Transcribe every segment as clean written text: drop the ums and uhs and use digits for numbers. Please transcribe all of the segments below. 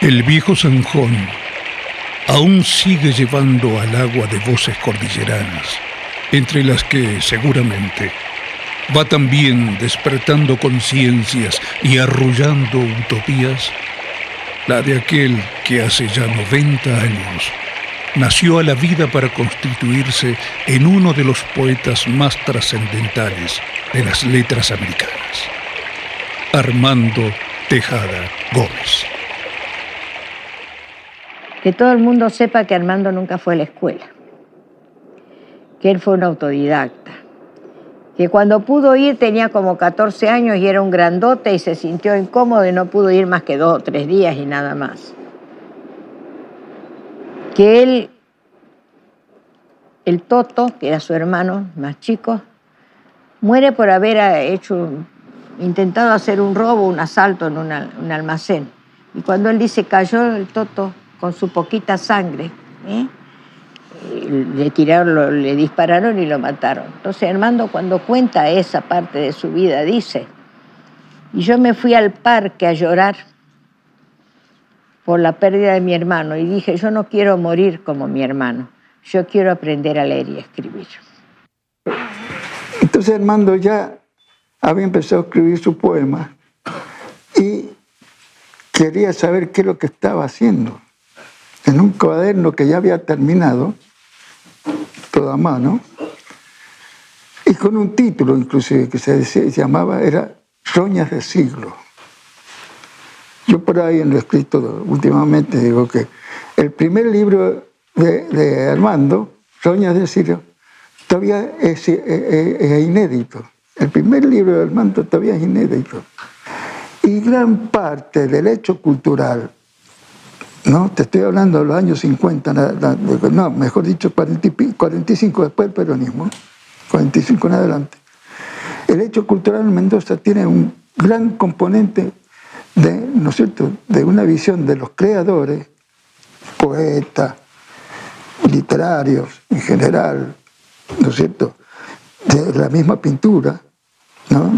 El viejo zanjón aún sigue llevando al agua de voces cordilleranas, entre las que, seguramente, va también despertando conciencias y arrullando utopías, la de aquel que hace ya 90 años nació a la vida para constituirse en uno de los poetas más trascendentales de las letras americanas, Armando Tejada Gómez. Que todo el mundo sepa que Armando nunca fue a la escuela, que él fue un autodidacta, que cuando pudo ir tenía como 14 años y era un grandote y se sintió incómodo y no pudo ir más que 2 o 3 días y nada más. Que él, el Toto, que era su hermano más chico, muere por haber intentado hacer un robo, un asalto en un almacén. Y cuando él dice cayó el Toto con su poquita sangre, le dispararon y lo mataron. Entonces Armando, cuando cuenta esa parte de su vida, dice: y yo me fui al parque a llorar por la pérdida de mi hermano y dije, yo no quiero morir como mi hermano, yo quiero aprender a leer y a escribir. Entonces Armando ya había empezado a escribir su poema y quería saber qué es lo que estaba haciendo. En un cuaderno que ya había terminado, todo a mano, y con un título inclusive que se llamaba, era Roñas del siglo. Yo por ahí en lo escrito últimamente digo que el primer libro de Armando, Roñas del siglo, todavía es inédito. El primer libro de Armando todavía es inédito. Y gran parte del hecho cultural, no, te estoy hablando de los años 50, no, mejor dicho, 45 después del peronismo, 45 en adelante. El hecho cultural en Mendoza tiene un gran componente de, ¿no es cierto?, de una visión de los creadores, poetas, literarios en general, ¿no es cierto?, de la misma pintura, ¿no?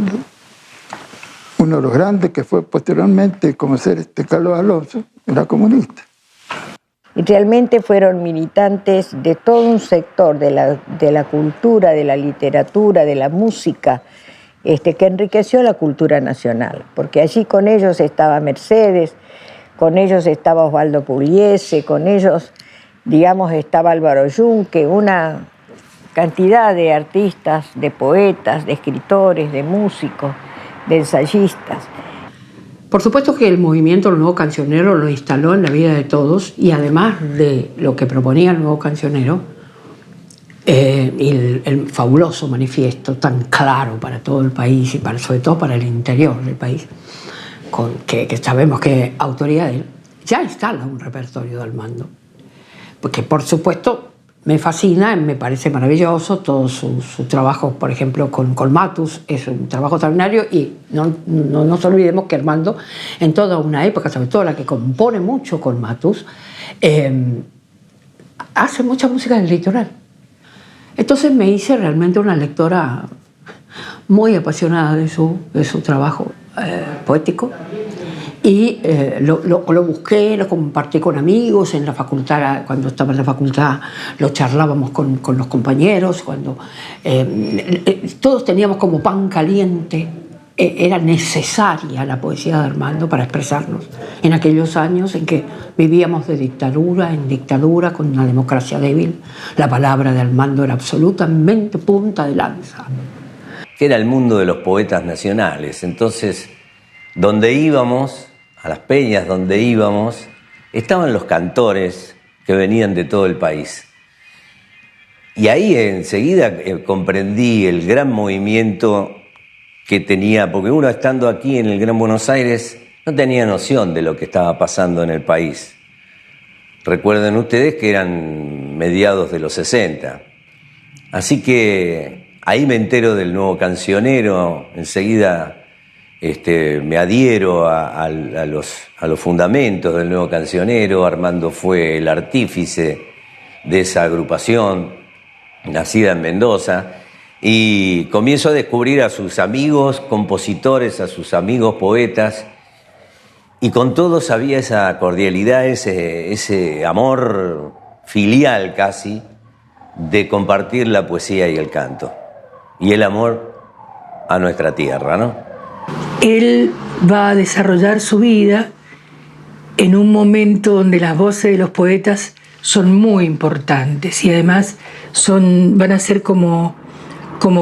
Uno de los grandes que fue posteriormente como ser Carlos Alonso, era comunista. Y realmente fueron militantes de todo un sector de la cultura, de la literatura, de la música, que enriqueció la cultura nacional, porque allí con ellos estaba Mercedes, con ellos estaba Osvaldo Pugliese, con ellos, digamos, estaba Álvaro Yunque, una cantidad de artistas, de poetas, de escritores, de músicos, de ensayistas. Por supuesto que el movimiento del Nuevo Cancionero lo instaló en la vida de todos y además de lo que proponía el Nuevo Cancionero, el fabuloso manifiesto tan claro para todo el país y sobre todo para el interior del país, que sabemos que autoría de él, ya instala un repertorio de Armando. Porque por supuesto me fascina, me parece maravilloso todo su trabajo, por ejemplo, con Matus, es un trabajo extraordinario y no nos olvidemos que Armando, en toda una época, sobre todo la que compone mucho con Matus, hace mucha música del litoral. Entonces me hice realmente una lectora muy apasionada de su trabajo poético. Y lo busqué, lo compartí con amigos en la facultad, cuando estaba en la facultad lo charlábamos con los compañeros, cuando todos teníamos como pan caliente, era necesaria la poesía de Armando para expresarnos en aquellos años en que vivíamos de dictadura en dictadura con una democracia débil. La palabra de Armando era absolutamente punta de lanza. Era el mundo de los poetas nacionales, entonces donde íbamos, a las peñas donde íbamos, estaban los cantores que venían de todo el país. Y ahí enseguida comprendí el gran movimiento que tenía, porque uno estando aquí en el Gran Buenos Aires no tenía noción de lo que estaba pasando en el país. Recuerden ustedes que eran mediados de los 60. Así que ahí me entero del Nuevo Cancionero, enseguida me adhiero a los fundamentos del Nuevo Cancionero. Armando fue el artífice de esa agrupación, nacida en Mendoza, y comienzo a descubrir a sus amigos compositores, a sus amigos poetas, Y con todos había esa cordialidad, ese amor filial casi, de compartir la poesía y el canto. Y el amor a nuestra tierra, ¿no? Él va a desarrollar su vida en un momento donde las voces de los poetas son muy importantes y además van a ser como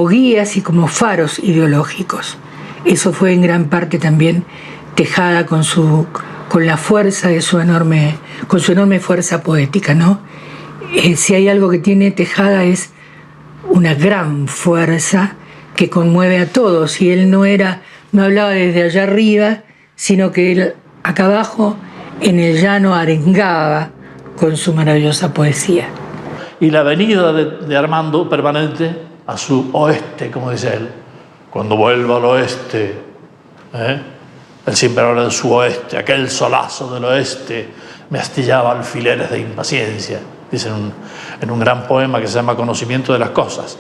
guías y como faros ideológicos. Eso fue en gran parte también Tejada con la fuerza de con su enorme fuerza poética, ¿no? Si hay algo que tiene Tejada es una gran fuerza que conmueve a todos, y él no hablaba desde allá arriba, sino que él acá abajo en el llano arengaba con su maravillosa poesía. Y la venida de Armando permanente a su oeste, como dice él, cuando vuelva al oeste, él siempre habla de su oeste, aquel solazo del oeste me astillaba alfileres de impaciencia, dice en un gran poema que se llama Conocimiento de las Cosas.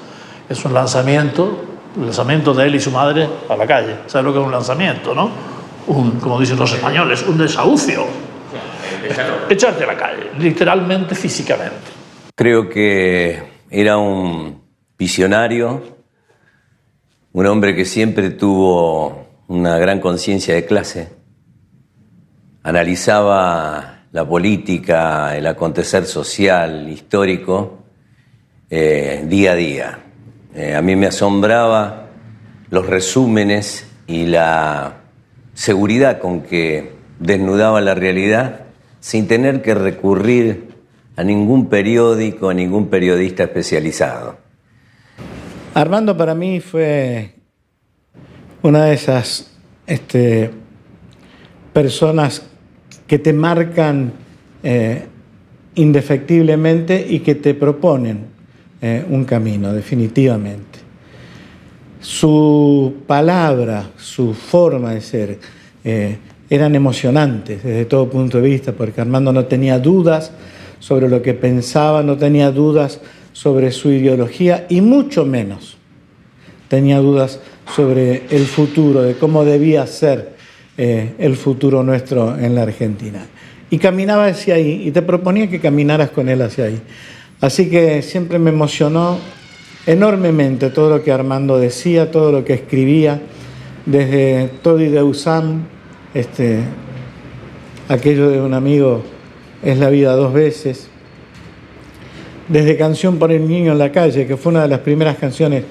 Es un lanzamiento de él y su madre a la calle. ¿Sabes lo que es un lanzamiento, no? Como dicen los españoles, un desahucio. Echarte a la calle, literalmente, físicamente. Creo que era un visionario, un hombre que siempre tuvo una gran conciencia de clase, analizaba la política, el acontecer social, histórico, día a día. A mí me asombraba los resúmenes y la seguridad con que desnudaba la realidad sin tener que recurrir a ningún periódico, a ningún periodista especializado. Armando para mí fue una de esas personas que te marcan indefectiblemente y que te proponen un camino, definitivamente. Su palabra, su forma de ser, eran emocionantes desde todo punto de vista, porque Armando no tenía dudas sobre lo que pensaba, no tenía dudas sobre su ideología y mucho menos tenía dudas sobre el futuro, de cómo debía ser el futuro nuestro en la Argentina. Y caminaba hacia ahí, y te proponía que caminaras con él hacia ahí. Así que siempre me emocionó enormemente todo lo que Armando decía, todo lo que escribía, desde Todi de Usam, aquello de un amigo es la vida dos veces, desde Canción por el Niño en la Calle, que fue una de las primeras canciones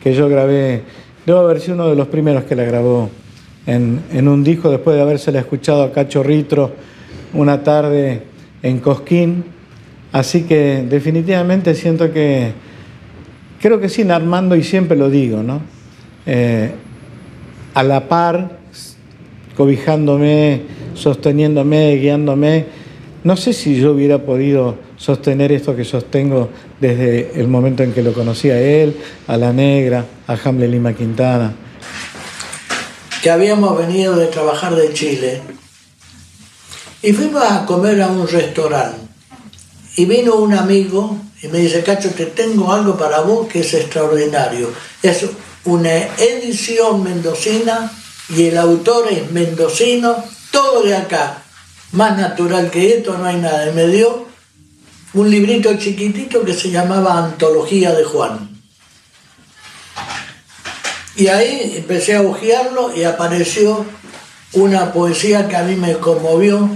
que yo grabé, debo haber sido uno de los primeros que la grabó en un disco, después de habérsela escuchado a Cacho Ritro una tarde en Cosquín. Así que definitivamente siento que, creo que sin Armando, y siempre lo digo, ¿no? A la par, cobijándome, sosteniéndome, guiándome, no sé si yo hubiera podido sostener esto que sostengo desde el momento en que lo conocí a él, a La Negra, a Hamlet Lima Quintana. Que habíamos venido de trabajar de Chile y fuimos a comer a un restaurante. Y vino un amigo y me dice: Cacho, te tengo algo para vos que es extraordinario. Es una edición mendocina y el autor es mendocino, todo de acá. Más natural que esto no hay nada. Y me dio un librito chiquitito que se llamaba Antología de Juan. Y ahí empecé a hojearlo y apareció una poesía que a mí me conmovió,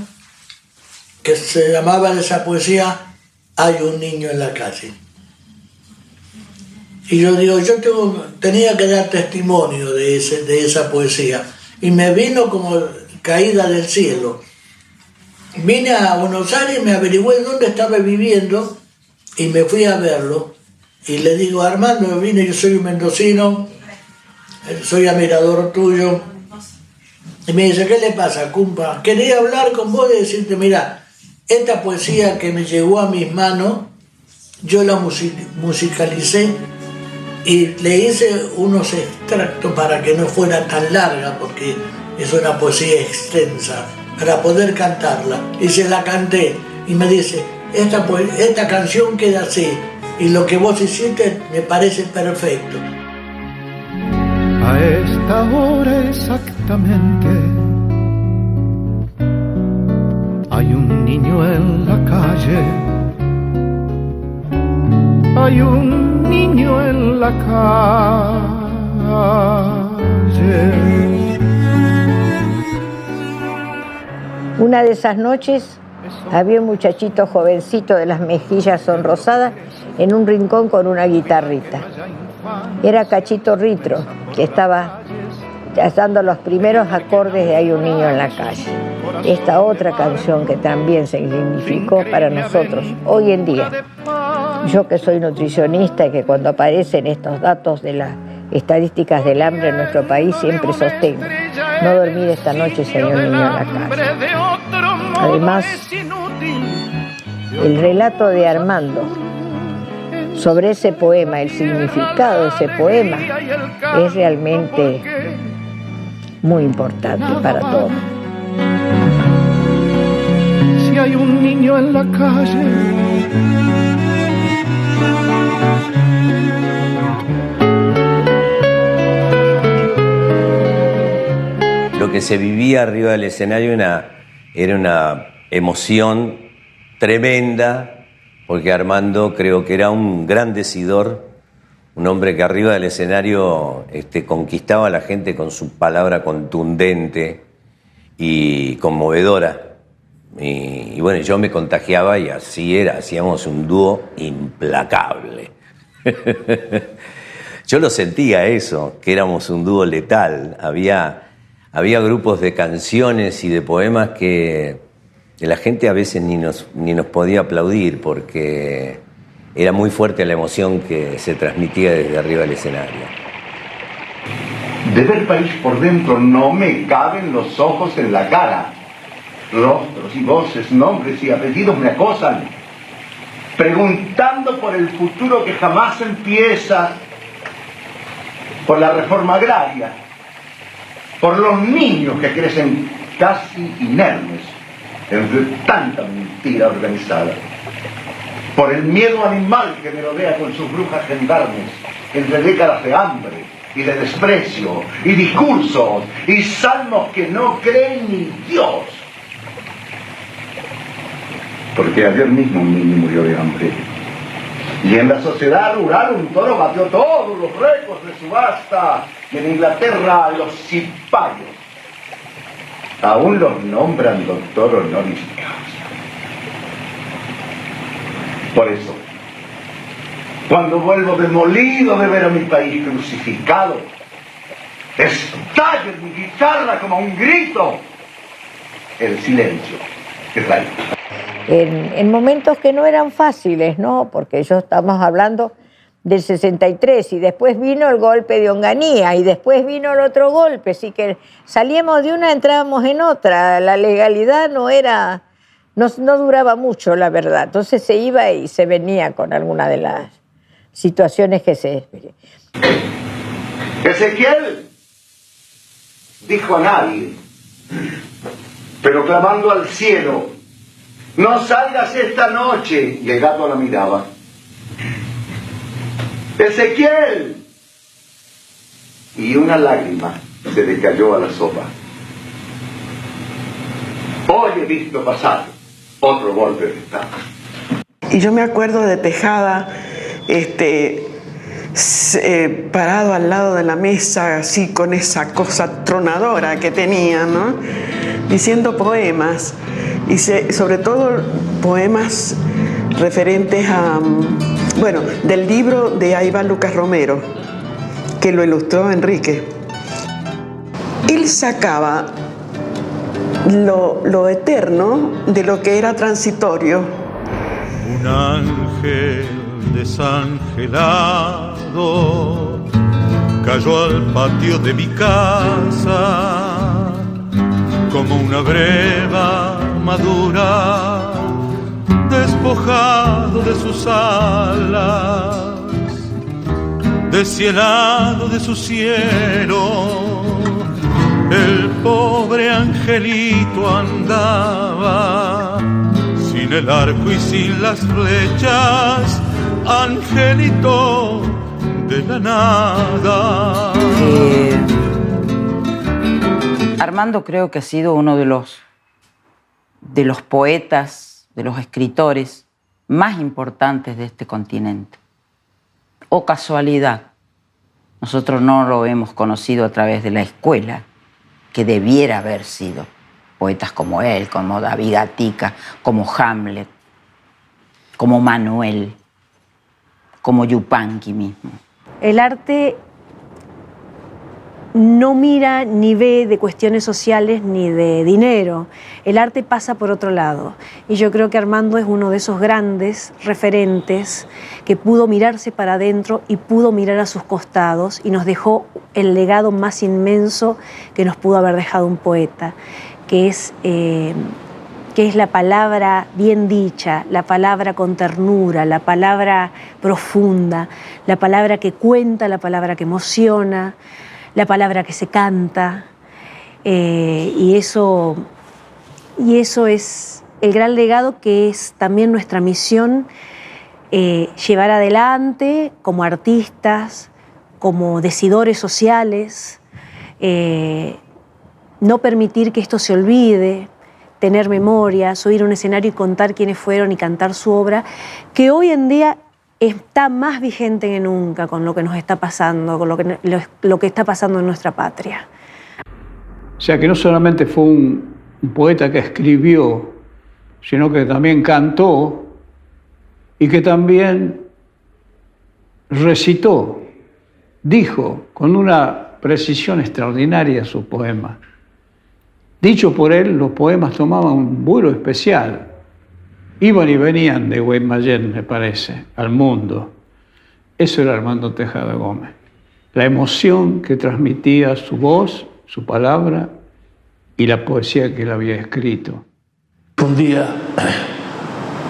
que se llamaba de esa poesía Hay un niño en la calle. Y yo digo, tenía que dar testimonio de esa poesía. Y me vino como caída del cielo. Vine a Buenos Aires, me averigüé dónde estaba viviendo y me fui a verlo. Y le digo: Armando, yo soy un mendocino, soy admirador tuyo. Y me dice: ¿qué le pasa, cumpa? Quería hablar con vos y decirte, mira, esta poesía que me llegó a mis manos, yo la musicalicé y le hice unos extractos para que no fuera tan larga, porque es una poesía extensa, para poder cantarla. Y se la canté y me dice: esta canción queda así y lo que vos hiciste me parece perfecto. A esta hora exactamente niño en la calle. Hay un niño en la calle. Una de esas noches había un muchachito jovencito de las mejillas sonrosadas en un rincón con una guitarrita. Era Cachito Ritro, que estaba dando los primeros acordes de Hay un niño en la calle. Esta otra canción que también significó para nosotros hoy en día. Yo que soy nutricionista y que cuando aparecen estos datos de las estadísticas del hambre en nuestro país siempre sostengo: no dormir esta noche si hay un niño en la calle. Además, el relato de Armando sobre ese poema, el significado de ese poema, es realmente muy importante para todos. Si hay un niño en la calle, lo que se vivía arriba del escenario era una emoción tremenda, porque Armando creo que era un gran decidor, un hombre que arriba del escenario conquistaba a la gente con su palabra contundente y conmovedora. Y bueno, yo me contagiaba y así era, hacíamos un dúo implacable. Yo lo sentía eso, que éramos un dúo letal. Había grupos de canciones y de poemas que la gente a veces ni nos podía aplaudir porque era muy fuerte la emoción que se transmitía desde arriba del escenario. De ver país por dentro no me caben los ojos en la cara. Rostros y voces, nombres y apellidos me acosan, preguntando por el futuro que jamás empieza, por la reforma agraria, por los niños que crecen casi inermes entre tanta mentira organizada, por el miedo animal que me rodea con sus brujas gendarmes entre décadas de hambre y de desprecio y discursos y salmos que no creen ni Dios. Porque ayer mismo un niño murió de hambre. Y en la sociedad rural un toro batió todos los récords de subasta. Y en Inglaterra los cipayos aún los nombran doctor honoris causa. Por eso, cuando vuelvo demolido de ver a mi país crucificado, estalla en mi guitarra como un grito. El silencio es la ira. En momentos que no eran fáciles, ¿no? Porque ya estamos hablando del 63 y después vino el golpe de Onganía y después vino el otro golpe, así que salíamos de una, entrábamos en otra, la legalidad no duraba mucho, la verdad, entonces se iba y se venía con alguna de las situaciones que se... Ezequiel dijo a nadie, pero clamando al cielo: no salgas esta noche. Y el gato la miraba. Ezequiel. Y una lágrima se le cayó a la sopa. Hoy he visto pasar otro golpe de Estado. Y yo me acuerdo de Tejada, parado al lado de la mesa, así con esa cosa tronadora que tenía, ¿no? Diciendo poemas. Y sobre todo poemas referentes a, del libro de ahí va Lucas Romero, que lo ilustró Enrique. Él sacaba lo eterno de lo que era transitorio. Un ángel desangelado cayó al patio de mi casa como una breva madura, despojado de sus alas, deshielado de su cielo, el pobre angelito andaba sin el arco y sin las flechas, angelito de la nada. Armando creo que ha sido uno de los poetas de los escritores más importantes de este continente. O casualidad, nosotros no lo hemos conocido a través de la escuela, que debiera haber sido. Poetas como él, como David Gatica, como Hamlet, como Manuel, como Yupanqui mismo. El arte no mira ni ve de cuestiones sociales ni de dinero. El arte pasa por otro lado. Y yo creo que Armando es uno de esos grandes referentes que pudo mirarse para adentro y pudo mirar a sus costados y nos dejó el legado más inmenso que nos pudo haber dejado un poeta, que es la palabra bien dicha, la palabra con ternura, la palabra profunda, la palabra que cuenta, la palabra que emociona, la palabra que se canta, y eso es el gran legado que es también nuestra misión, llevar adelante como artistas, como decidores sociales, no permitir que esto se olvide, tener memoria, subir a un escenario y contar quiénes fueron y cantar su obra, que hoy en día está más vigente que nunca con lo que nos está pasando, con lo que está pasando en nuestra patria. O sea que no solamente fue un poeta que escribió, sino que también cantó y que también recitó, dijo con una precisión extraordinaria sus poemas. Dicho por él, los poemas tomaban un vuelo especial. Iban y venían de Guaymallén, me parece, al mundo. Eso era Armando Tejada Gómez. La emoción que transmitía su voz, su palabra y la poesía que él había escrito. Un día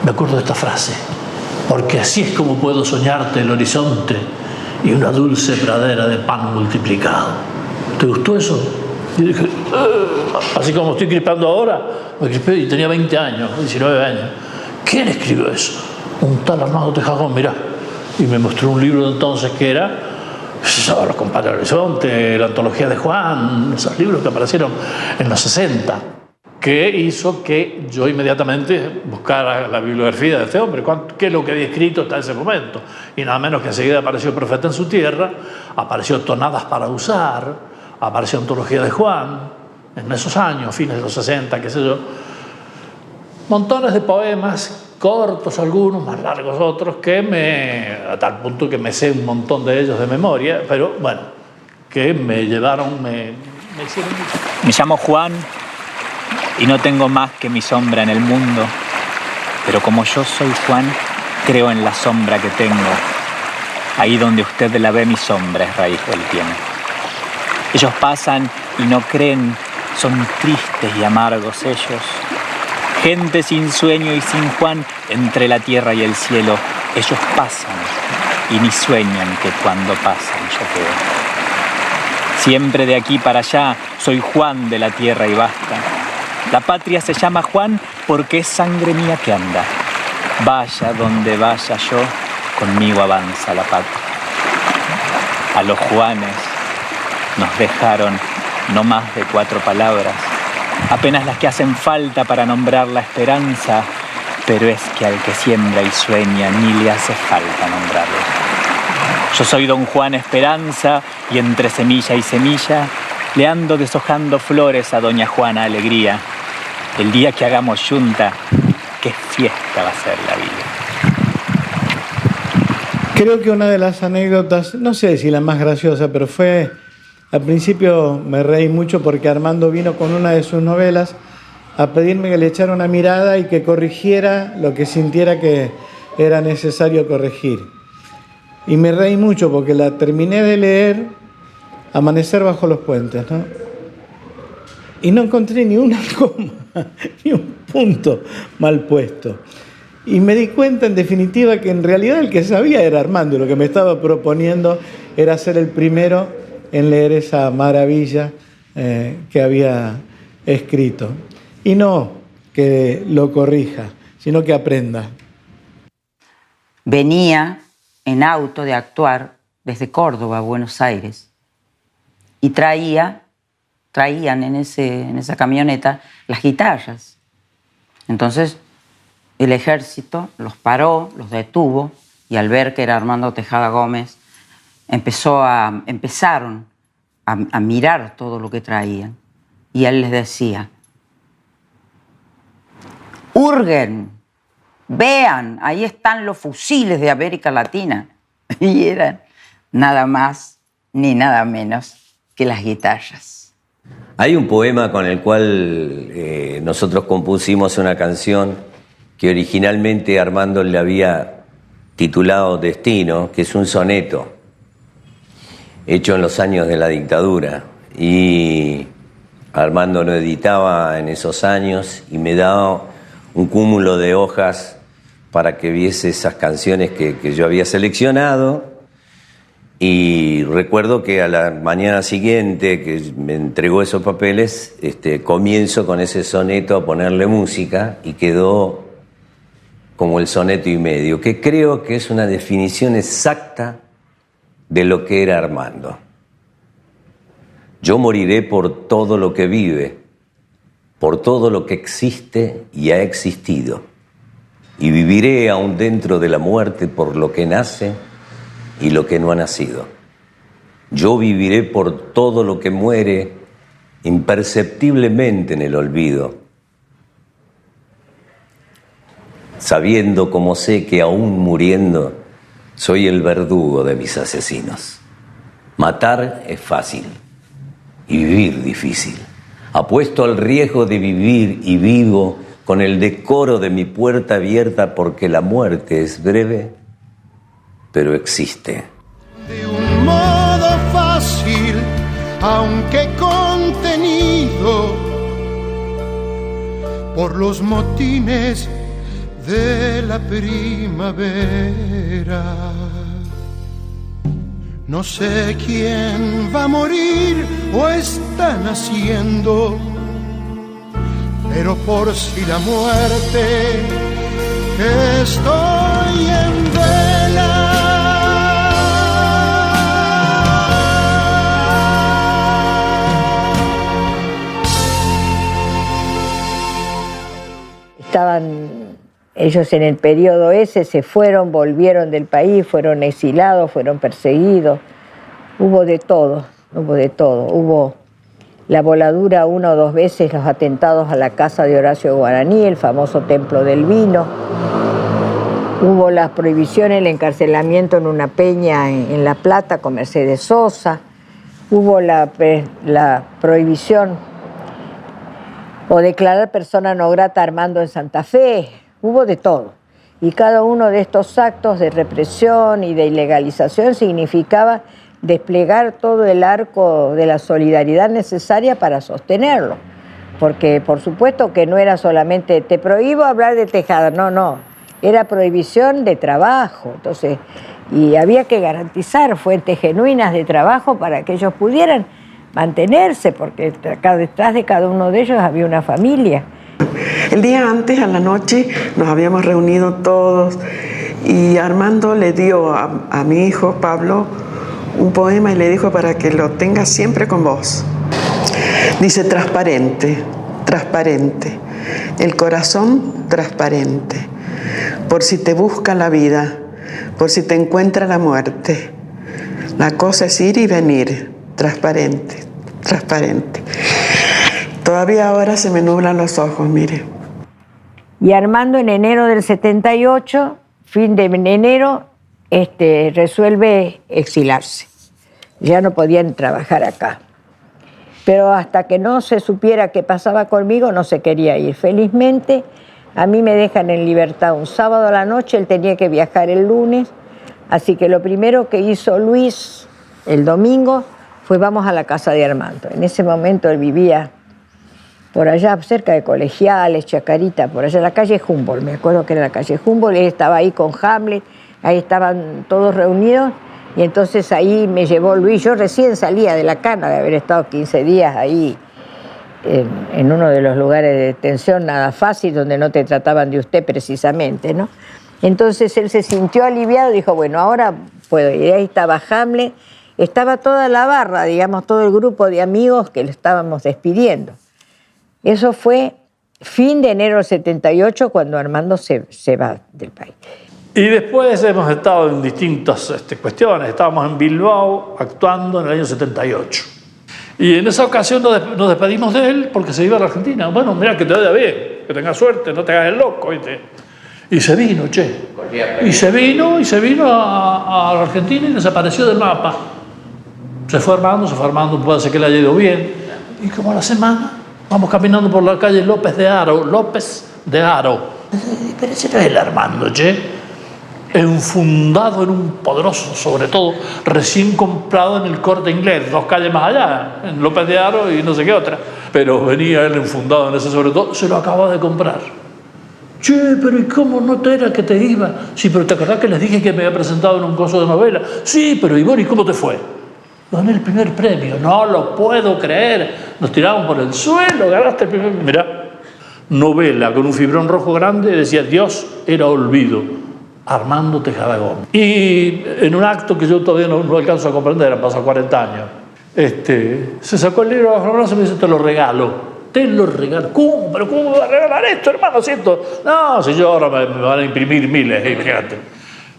me acuerdo de esta frase: porque así es como puedo soñarte el horizonte y una dulce pradera de pan multiplicado. ¿Te gustó eso? Y dije, así como estoy crispando ahora, me crispé y tenía 20 años, 19 años. ¿Quién escribió eso? Un tal Armando Tejada Gómez, mirá. Y me mostró un libro de entonces que era Los compadres del horizonte, la antología de Juan, esos libros que aparecieron en los 60, que hizo que yo inmediatamente buscara la bibliografía de este hombre, qué es lo que había escrito hasta ese momento. Y nada menos que enseguida apareció Profeta en su tierra, apareció Tonadas para usar, apareció Antología de Juan, en esos años, fines de los 60, qué sé yo. Montones de poemas, cortos algunos, más largos otros, a tal punto que me sé un montón de ellos de memoria, pero bueno, que me llevaron, me hicieron mucho. Me llamo Juan y no tengo más que mi sombra en el mundo, pero como yo soy Juan, creo en la sombra que tengo. Ahí donde usted la ve, mi sombra es raíz del tiempo. Ellos pasan y no creen, son tristes y amargos ellos. Gente sin sueño y sin Juan, entre la tierra y el cielo, ellos pasan y ni sueñan que cuando pasan yo veo. Siempre de aquí para allá soy Juan de la tierra y basta. La patria se llama Juan porque es sangre mía que anda. Vaya donde vaya yo, conmigo avanza la patria. A los Juanes nos dejaron no más de 4 palabras, apenas las que hacen falta para nombrar la esperanza, pero es que al que siembra y sueña ni le hace falta nombrarlo. Yo soy don Juan Esperanza y entre semilla y semilla le ando deshojando flores a doña Juana Alegría. El día que hagamos yunta, qué fiesta va a ser la vida. Creo que una de las anécdotas, no sé si la más graciosa, pero fue... Al principio me reí mucho porque Armando vino con una de sus novelas a pedirme que le echara una mirada y que corrigiera lo que sintiera que era necesario corregir. Y me reí mucho porque la terminé de leer, Amanecer bajo los puentes, ¿no? Y no encontré ni una coma, ni un punto mal puesto. Y me di cuenta, en definitiva, que en realidad el que sabía era Armando, y lo que me estaba proponiendo era ser el primero en leer esa maravilla que había escrito. Y no que lo corrija, sino que aprenda. Venía en auto de actuar desde Córdoba a Buenos Aires y traían en esa camioneta las guitarras. Entonces el ejército los paró, los detuvo, y al ver que era Armando Tejada Gómez, empezaron a mirar todo lo que traían. Y él les decía: hurguen, vean, ahí están los fusiles de América Latina. Y eran nada más ni nada menos que las guitarras. Hay un poema con el cual nosotros compusimos una canción que originalmente Armando le había titulado Destino, que es un soneto hecho en los años de la dictadura. Y Armando lo editaba en esos años y me daba un cúmulo de hojas para que viese esas canciones que yo había seleccionado. Y recuerdo que a la mañana siguiente que me entregó esos papeles, comienzo con ese soneto a ponerle música y quedó como el soneto y medio, que creo que es una definición exacta de lo que era Armando. Yo moriré por todo lo que vive, por todo lo que existe y ha existido, y viviré aún dentro de la muerte por lo que nace y lo que no ha nacido. Yo viviré por todo lo que muere imperceptiblemente en el olvido, sabiendo como sé que aún muriendo soy el verdugo de mis asesinos. Matar es fácil y vivir difícil. Apuesto al riesgo de vivir y vivo con el decoro de mi puerta abierta, porque la muerte es breve, pero existe. De un modo fácil, aunque contenido por los motines de la primavera. No sé quién va a morir o está naciendo, pero por si la muerte estoy en vela. Estaban ellos en el periodo ese, se fueron, volvieron del país, fueron exilados, fueron perseguidos. Hubo de todo, hubo de todo. Hubo la voladura 1 o 2 veces, los atentados a la casa de Horacio Guaraní, el famoso Templo del Vino. Hubo la prohibición, el encarcelamiento en una peña en La Plata con Mercedes Sosa. Hubo la prohibición o declarar persona no grata a Armando en Santa Fe. Hubo de todo. Y cada uno de estos actos de represión y de ilegalización significaba desplegar todo el arco de la solidaridad necesaria para sostenerlo. Porque por supuesto que no era solamente te prohíbo hablar de Tejada, no, era prohibición de trabajo. Entonces, y había que garantizar fuentes genuinas de trabajo para que ellos pudieran mantenerse, porque detrás de cada uno de ellos había una familia. El día antes, a la noche, nos habíamos reunido todos y Armando le dio a mi hijo Pablo un poema y le dijo para que lo tengas siempre con vos. Dice: transparente, transparente, el corazón transparente, por si te busca la vida, por si te encuentra la muerte. La cosa es ir y venir, transparente, transparente. Todavía ahora se me nublan los ojos, mire. Y Armando en enero del 78, fin de enero, resuelve exilarse. Ya no podían trabajar acá. Pero hasta que no se supiera qué pasaba conmigo, no se quería ir. Felizmente, a mí me dejan en libertad un sábado a la noche, él tenía que viajar el lunes, así que lo primero que hizo Luis el domingo fue vamos a la casa de Armando. En ese momento él vivía por allá cerca de Colegiales, Chacarita, por allá, la calle Humboldt, me acuerdo que era la calle Humboldt, él estaba ahí con Hamlet, ahí estaban todos reunidos, y entonces ahí me llevó Luis. Yo recién salía de la cana de haber estado 15 días ahí en uno de los lugares de detención, nada fácil, donde no te trataban de usted precisamente, ¿no? Entonces él se sintió aliviado, dijo, bueno, ahora puedo ir. Ahí estaba Hamlet, estaba toda la barra, digamos, todo el grupo de amigos que le estábamos despidiendo. Eso fue fin de enero del 78, cuando Armando se va del país. Y después hemos estado en distintas cuestiones. Estábamos en Bilbao actuando en el año 78. Y en esa ocasión nos despedimos de él porque se iba a la Argentina. Bueno, mira, que te vaya bien, que tengas suerte, no te hagas el loco. Y se vino, che. Y se vino a la Argentina y desapareció del mapa. Se fue armando, puede ser que le haya ido bien. Y como a la semana, vamos caminando por la calle López de Haro. Pero ese no es el Armando, che. Enfundado en un poderoso, sobre todo, recién comprado en el Corte Inglés, 2 calles más allá, en López de Haro y no sé qué otra. Pero venía él enfundado en ese, sobre todo, se lo acaba de comprar. Che, pero ¿y cómo no te era que te iba? Sí, pero ¿te acordás que les dije que me había presentado en un curso de novela? Sí, pero Ivonne, ¿y cómo te fue? Gané el primer premio, no lo puedo creer. Nos tiramos por el suelo, ganaste el primer premio. Mirá, novela con un fibrón rojo grande, decía Dios era olvido. Armando Tejada Gómez. Y en un acto que yo todavía no alcanzo a comprender, han pasado 40 años, se sacó el libro bajo el brazo y me dice, te lo regalo. ¿Cómo? ¿Pero cómo me va a regalar esto, hermano? ¿Cierto? No, si yo ahora me van a imprimir miles, fíjate.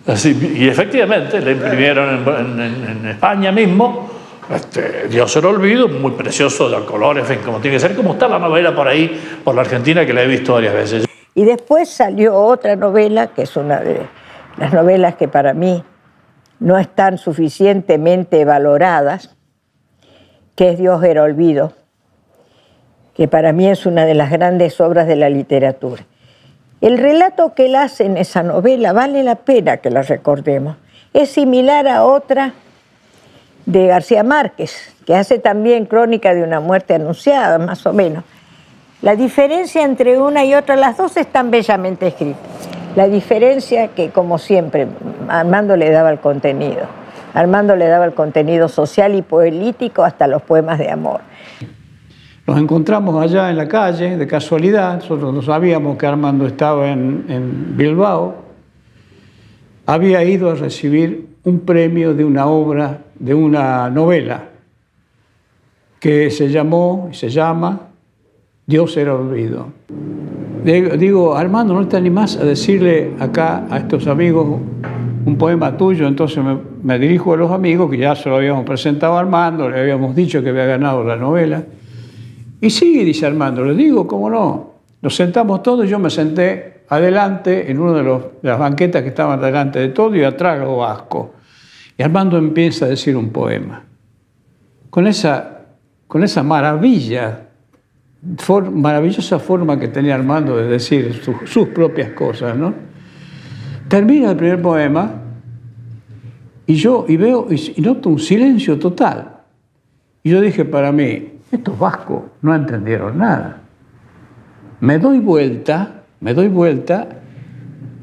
Así, y efectivamente, le imprimieron en España mismo, Dios era olvido, muy precioso, de color, en fin, como tiene que ser, como está la novela por ahí, por la Argentina, que la he visto varias veces. Y después salió otra novela, que es una de las novelas que para mí no están suficientemente valoradas, que es Dios era olvido, que para mí es una de las grandes obras de la literatura. El relato que él hace en esa novela vale la pena que la recordemos. Es similar a otra de García Márquez, que hace también crónica de una muerte anunciada, más o menos. La diferencia entre una y otra, las dos están bellamente escritas. La diferencia que, como siempre, Armando le daba el contenido. Armando le daba el contenido social y político hasta los poemas de amor. Nos encontramos allá en la calle, de casualidad. Nosotros no sabíamos que Armando estaba en Bilbao. Había ido a recibir un premio de una obra, de una novela, que se llamó y se llama Dios era olvido. Digo, Armando, ¿no te animás a decirle acá a estos amigos un poema tuyo? Entonces me dirijo a los amigos, que ya se lo habíamos presentado a Armando, le habíamos dicho que había ganado la novela. Y sí, dice Armando, le digo, ¿cómo no? Nos sentamos todos y yo me senté adelante en una de las banquetas que estaban delante de todo y atrás los vascos. Y Armando empieza a decir un poema. Con esa maravillosa forma que tenía Armando de decir sus propias cosas, ¿no? Termina el primer poema y veo y noto un silencio total. Y yo dije para mí, estos vascos no entendieron nada. Me doy vuelta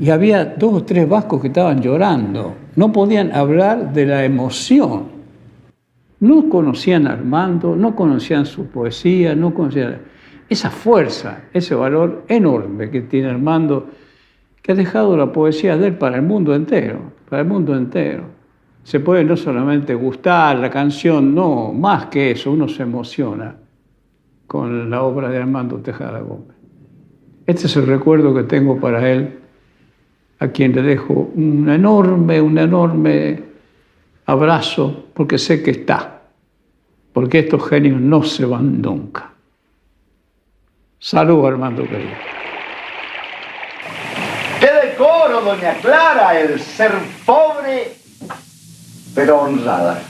y había 2 o 3 vascos que estaban llorando. No podían hablar de la emoción. No conocían a Armando, no conocían su poesía, no conocían esa fuerza, ese valor enorme que tiene Armando, que ha dejado la poesía de él para el mundo entero, Se puede no solamente gustar la canción, no, más que eso, uno se emociona con la obra de Armando Tejada Gómez. Este es el recuerdo que tengo para él, a quien le dejo un enorme abrazo, porque sé que está, porque estos genios no se van nunca. Salud, Armando querido. ¡Qué decoro, doña Clara, el ser pobre pero honrada!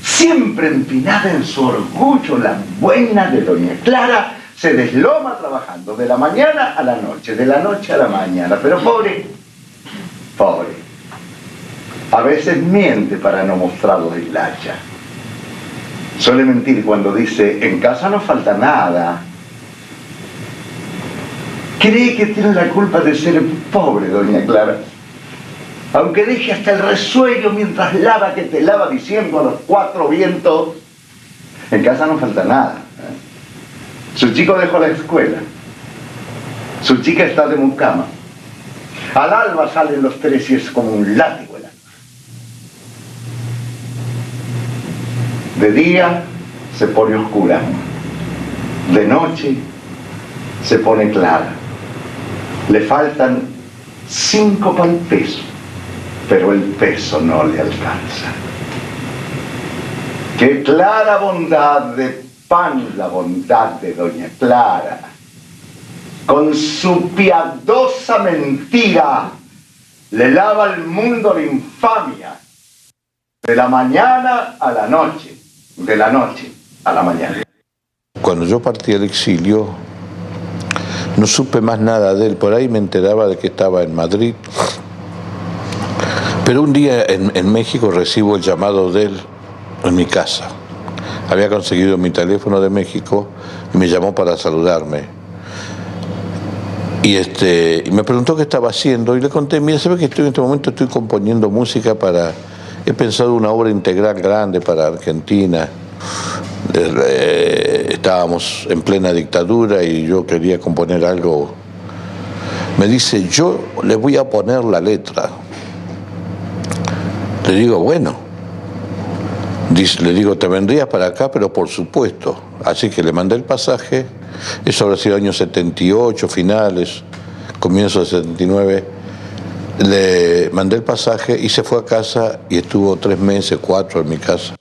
Siempre empinada en su orgullo, la buena de doña Clara se desloma trabajando de la mañana a la noche, de la noche a la mañana, pero pobre. A veces miente para no mostrarlo de hilacha. Suele mentir cuando dice, en casa no falta nada. Cree que tiene la culpa de ser pobre, doña Clara. Aunque deje hasta el resuello mientras lava que te lava diciendo a los 4 vientos, en casa no falta nada. Su chico dejó la escuela. Su chica está de mucama. Al alba salen los 3 y es como un látigo el alma. De día se pone oscura. De noche se pone clara. Le faltan 5 para el peso, pero el peso no le alcanza. Qué clara bondad de pan la bondad de doña Clara. Con su piadosa mentira le lava al mundo la infamia. De la mañana a la noche, de la noche a la mañana. Cuando yo partí al exilio, no supe más nada de él. Por ahí me enteraba de que estaba en Madrid. Pero un día en México recibo el llamado de él en mi casa. Había conseguido mi teléfono de México y me llamó para saludarme. Y me preguntó qué estaba haciendo y le conté, mira, ¿sabes que en este momento estoy componiendo música para... He pensado una obra integral grande para Argentina. Estábamos en plena dictadura y yo quería componer algo. Me dice, yo le voy a poner la letra. Le digo, bueno. Le digo, te vendrías para acá, pero por supuesto. Así que le mandé el pasaje. Eso habrá sido años 78, finales, comienzos de 79. Le mandé el pasaje y se fue a casa y estuvo 3 meses, 4 en mi casa.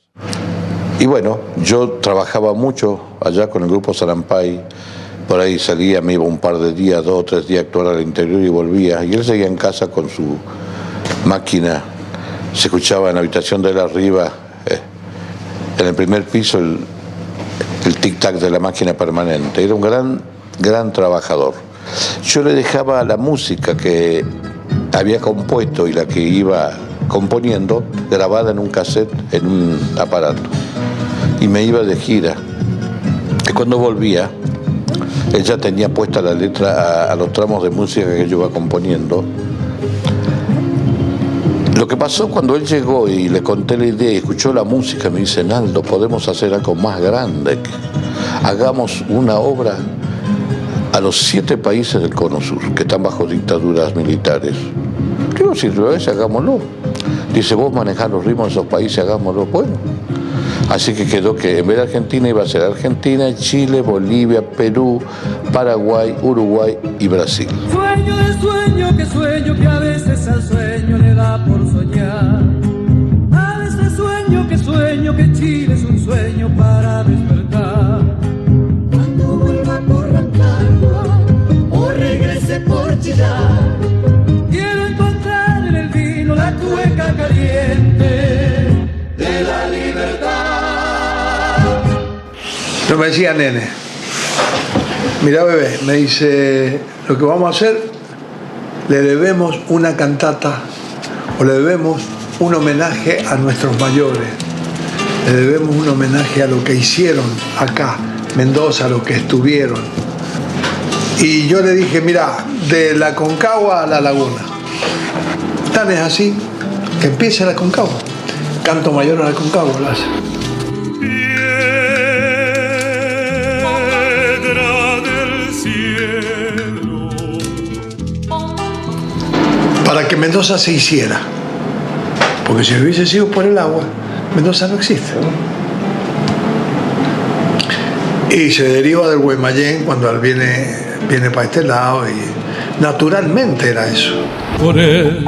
Y bueno, yo trabajaba mucho allá con el grupo Sarampay. Por ahí salía, me iba un par de días, 2 o 3 días a actuar al interior y volvía. Y él seguía en casa con su máquina. Se escuchaba en la habitación de él arriba, en el primer piso, el tic-tac de la máquina permanente. Era un gran trabajador. Yo le dejaba la música que había compuesto y la que iba componiendo grabada en un cassette, en un aparato. Y me iba de gira. Y cuando volvía, él ya tenía puesta la letra a los tramos de música que yo iba componiendo. Lo que pasó cuando él llegó y le conté la idea y escuchó la música, me dice, Naldo, podemos hacer algo más grande. Hagamos una obra a los 7 países del Cono Sur, que están bajo dictaduras militares. Digo, si lo ves, hagámoslo. Dice, vos manejás los ritmos de esos países, hagámoslo. Bueno, así que quedó que en vez de Argentina iba a ser Argentina, Chile, Bolivia, Perú, Paraguay, Uruguay y Brasil. Sueño de sueño que a veces al sueño le da por soñar. A veces sueño que Chile es un sueño para despertar. Cuando vuelva por Rancagua o regrese por Chillar, quiero encontrar en el vino la cueca caliente de la libertad. No me decía nene, mirá bebé, me dice, lo que vamos a hacer, le debemos una cantata o le debemos un homenaje a nuestros mayores, le debemos un homenaje a lo que hicieron acá, Mendoza, a lo que estuvieron. Y yo le dije, mira, de la Concagua a la Laguna, tan es así, que empiece la Concagua, canto mayor a la Concagua, lo hace. Para que Mendoza se hiciera, porque si hubiese sido por el agua, Mendoza no existe, ¿no? Y se deriva del Guaymallén cuando él viene para este lado y naturalmente era eso. Por el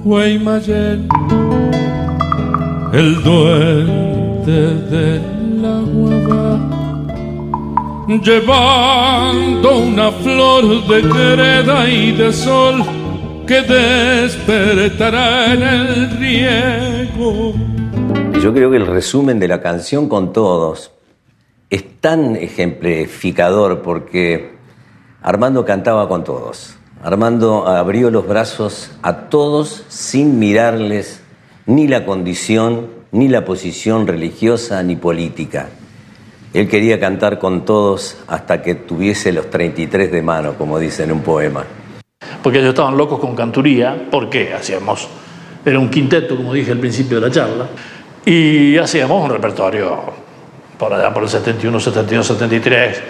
Guaymallén, el duende del agua va, llevando una flor de quereda y de sol que despertará en el riego. Yo creo que el resumen de la canción Con Todos es tan ejemplificador porque Armando cantaba con todos. Armando abrió los brazos a todos sin mirarles ni la condición, ni la posición religiosa, ni política. Él quería cantar con todos hasta que tuviese los 33 de mano, como dice en un poema. Porque ellos estaban locos con canturía, porque era un quinteto, como dije al principio de la charla, y hacíamos un repertorio por allá por el 71, 72, 73.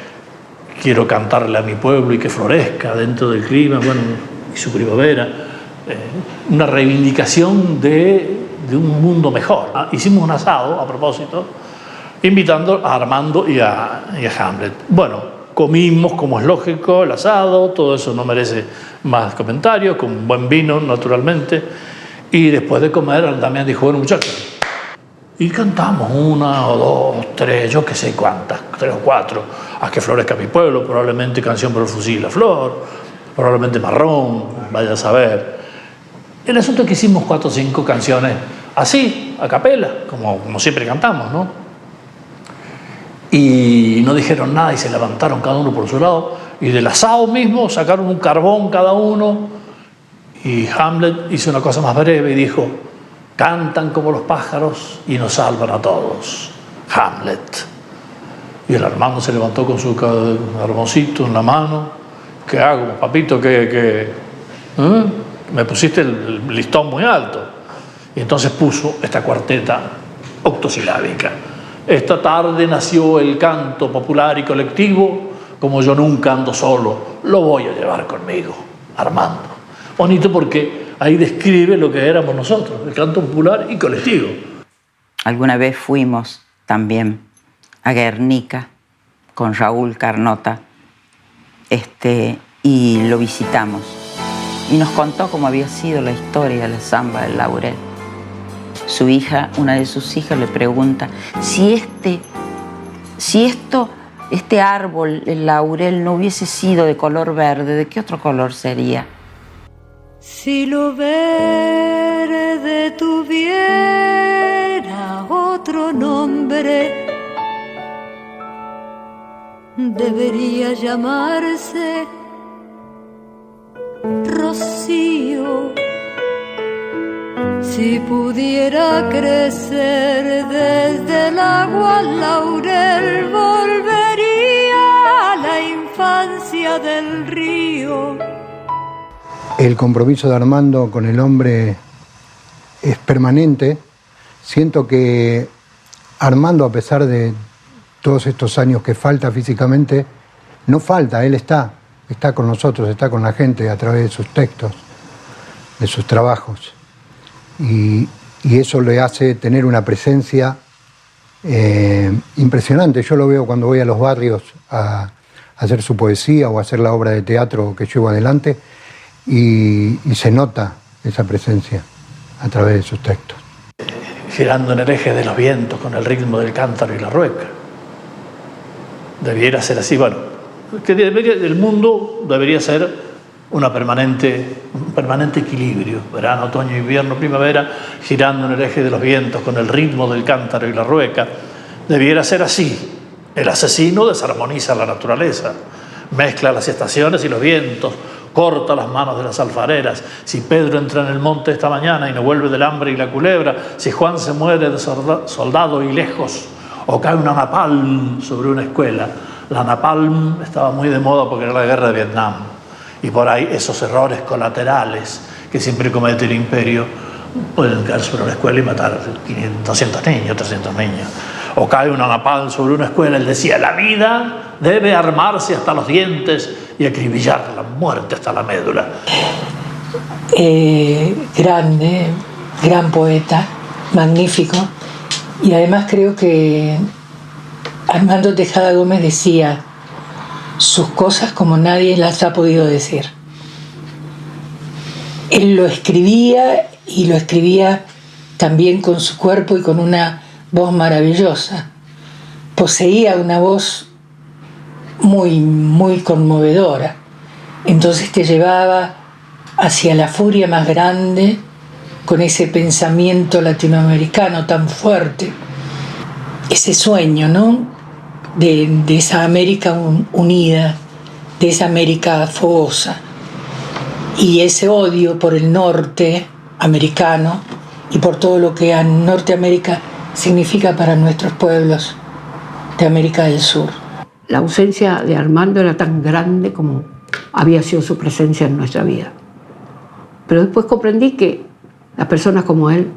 Quiero cantarle a mi pueblo y que florezca dentro del clima, bueno, y su primavera. Una reivindicación de un mundo mejor. Hicimos un asado, a propósito, invitando a Armando y a Hamlet. Bueno, comimos, como es lógico, el asado, todo eso no merece más comentarios, con buen vino, naturalmente. Y después de comer, Damián dijo, bueno, muchachos, y cantamos 1 o 2, 3, yo qué sé cuántas, 3 o 4, Haz que florezca mi pueblo, probablemente Canción por el fusil y la flor, probablemente Marrón, vaya a saber. El asunto es que hicimos 4 o 5 canciones así, a capela, como siempre cantamos, ¿no? Y no dijeron nada y se levantaron cada uno por su lado, y del asado mismo sacaron un carbón cada uno, y Hamlet hizo una cosa más breve y dijo, cantan como los pájaros y nos salvan a todos. Hamlet. Y el Armando se levantó con su carboncito en la mano. ¿Qué hago, papito? Me pusiste el listón muy alto. Y entonces puso esta cuarteta octosilábica. Esta tarde nació el canto popular y colectivo, como yo nunca ando solo, lo voy a llevar conmigo. Armando. Bonito porque ahí describe lo que éramos nosotros, el canto popular y colectivo. Alguna vez fuimos también a Guernica con Raúl Carnota y lo visitamos. Y nos contó cómo había sido la historia de la samba del laurel. Su hija, una de sus hijas, le pregunta si este árbol, el laurel, no hubiese sido de color verde, ¿de qué otro color sería? Si lo verde tuviera otro nombre, debería llamarse Rocío. Si pudiera crecer desde el agua al laurel, volvería a la infancia del río. El compromiso de Armando con el hombre es permanente. Siento que Armando, a pesar de todos estos años que falta físicamente, no falta, él está con nosotros, está con la gente a través de sus textos, de sus trabajos. Y eso le hace tener una presencia impresionante. Yo lo veo cuando voy a los barrios a hacer su poesía o a hacer la obra de teatro que llevo adelante, y se nota esa presencia a través de sus textos. Girando en el eje de los vientos con el ritmo del cántaro y la rueca. Debiera ser así, bueno, el mundo debería ser un permanente equilibrio, verano, otoño, invierno, primavera, girando en el eje de los vientos con el ritmo del cántaro y la rueca. Debiera ser así. El asesino desarmoniza la naturaleza, mezcla las estaciones y los vientos, corta las manos de las alfareras. Si Pedro entra en el monte esta mañana y no vuelve del hambre y la culebra, si Juan se muere de soldado y lejos, o cae una napalm sobre una escuela. La napalm estaba muy de moda porque era la guerra de Vietnam. Y por ahí esos errores colaterales que siempre comete el imperio pueden caer sobre una escuela y matar 200 niños, 300 niños. O cae una napalm sobre una escuela. Él decía, la vida debe armarse hasta los dientes y acribillar la muerte hasta la médula. Grande, gran poeta, magnífico. Y además creo que Armando Tejada Gómez decía sus cosas como nadie las ha podido decir. Él lo escribía y lo escribía también con su cuerpo y con una voz maravillosa. Poseía una voz muy, muy conmovedora. Entonces te llevaba hacia la furia más grande con ese pensamiento latinoamericano tan fuerte. Ese sueño, ¿no? De esa América unida, de esa América fogosa. Y ese odio por el norte americano y por todo lo que a Norteamérica significa para nuestros pueblos de América del Sur. La ausencia de Armando era tan grande como había sido su presencia en nuestra vida. Pero después comprendí que las personas como él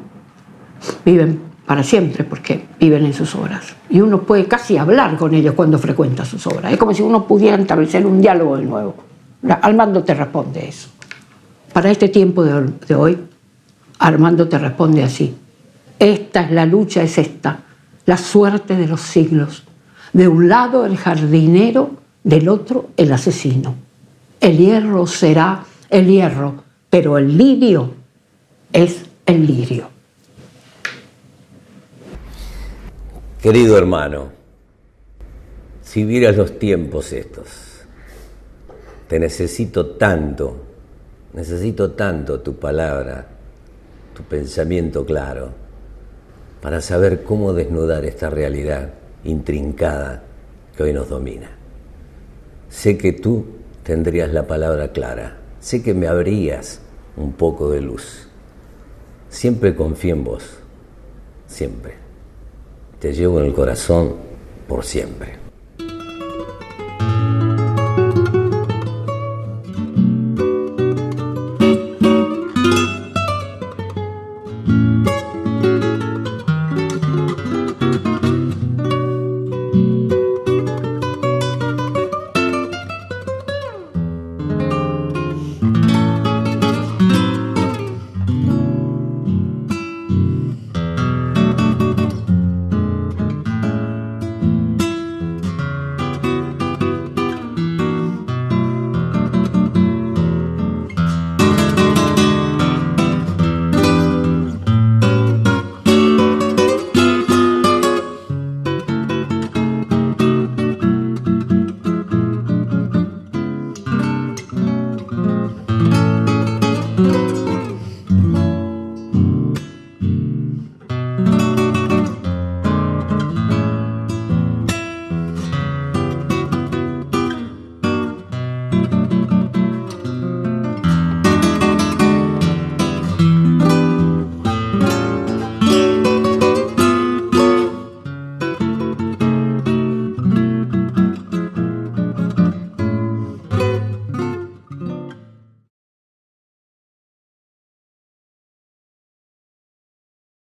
viven para siempre porque viven en sus obras. Y uno puede casi hablar con ellos cuando frecuenta sus obras. Es como si uno pudiera establecer un diálogo de nuevo. Armando te responde eso. Para este tiempo de hoy, Armando te responde así. Esta es la lucha, es esta, la suerte de los siglos. De un lado el jardinero del otro el asesino. El hierro será el hierro, pero el lirio es el lirio. Querido hermano, si vieras los tiempos estos, te necesito tanto tu palabra, tu pensamiento claro, para saber cómo desnudar esta realidad intrincada que hoy nos domina. Sé que tú tendrías la palabra clara, sé que me abrías un poco de luz. Siempre confío en vos, siempre. Te llevo en el corazón por siempre.